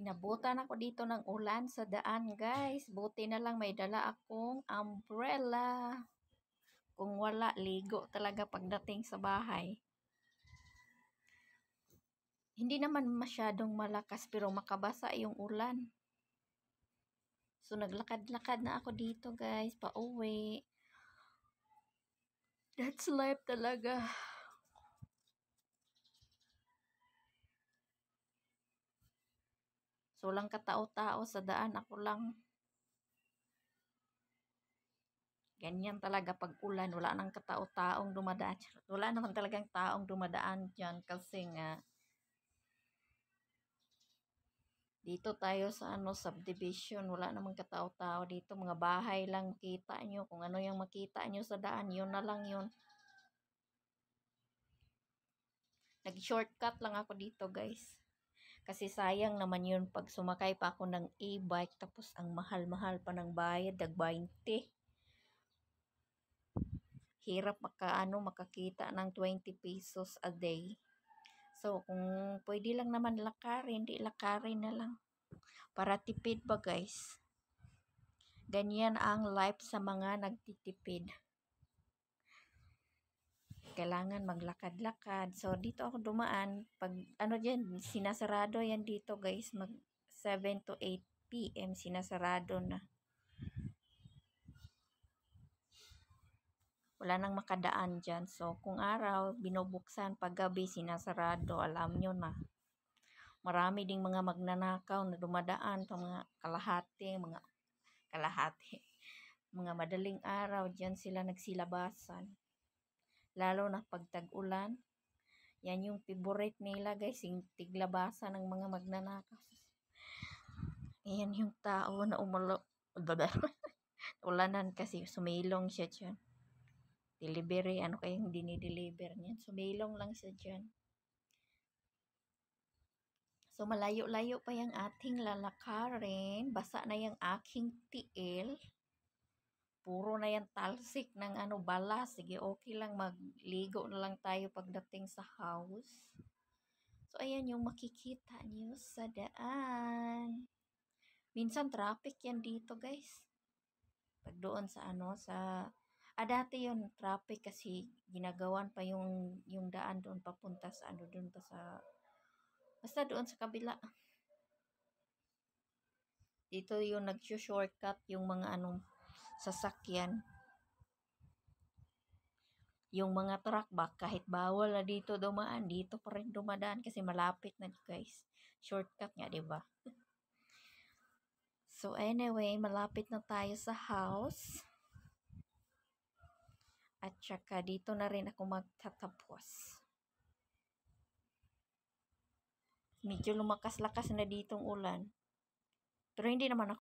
Inabutan ako dito ng ulan sa daan, guys. Buti na lang may dala akong umbrella. Kung wala, ligo talaga pagdating sa bahay. Hindi naman masyadong malakas pero makabasa yung ulan. So, naglakad-lakad na ako dito, guys, pauwi. That's life talaga. So, lang katao-tao sa daan, ako lang. Ganyan talaga pag ulan, wala nang katao-taong dumadaan. Wala naman talagang taong dumadaan dyan kasi nga dito tayo sa subdivision, wala namang katao-tao dito, mga bahay lang makita nyo. Kung ano yung makita nyo sa daan, yun na lang yun. Nag-shortcut lang ako dito, guys. Kasi sayang naman yun pag sumakay pa ako ng e-bike tapos ang mahal-mahal pa ng bayad, dag 20. Hirap makakita ng 20 pesos a day. So, kung pwede lang naman lakarin, di lakarin na lang. Para tipid ba, guys? Ganyan ang life sa mga nagtitipid. Kailangan maglakad-lakad. So, dito ako dumaan. Pag, dyan, sinasarado yan dito, guys. Mag 7 to 8 p.m. sinasarado na. Wala nang makadaan dyan. So, kung araw, binubuksan. Pag gabi, sinasarado. Alam nyo na. Marami ding mga magnanakaw na dumadaan pa mga kalahati. Mga madaling araw, dyan sila nagsilabasan. Lalo na pag tag-ulan. Yan yung favorite nila, guys. Yung tiglabasan ng mga magnanakaw. Ayan yung tao na ulanan kasi sumilong siya dyan. Delivery, ano kayang dinideliver niyan? Sumilong lang siya dyan. So, malayo-layo pa yung ating lalakarin. Basa na yung aking tiil. Puro na yan talsik ng bala. Sige, okay lang. Magligo na lang tayo pagdating sa house. So, ayan yung makikita niyo sa daan. Minsan, traffic yan dito, guys. Pag doon sa dati yun, traffic kasi ginagawan pa yung daan doon papunta sa doon pa sa basta doon sa kabila. Dito yung nag-shortcut yung mga sasakyan. Yung mga truck ba, kahit bawal na dito dumaan, dito pa rin dumadaan kasi malapit na, guys. Shortcut nga, 'di ba? So anyway, malapit na tayo sa house. At saka dito na rin ako magtatapos. Medyo lumakas-lakas na ditong ulan. Pero hindi naman ako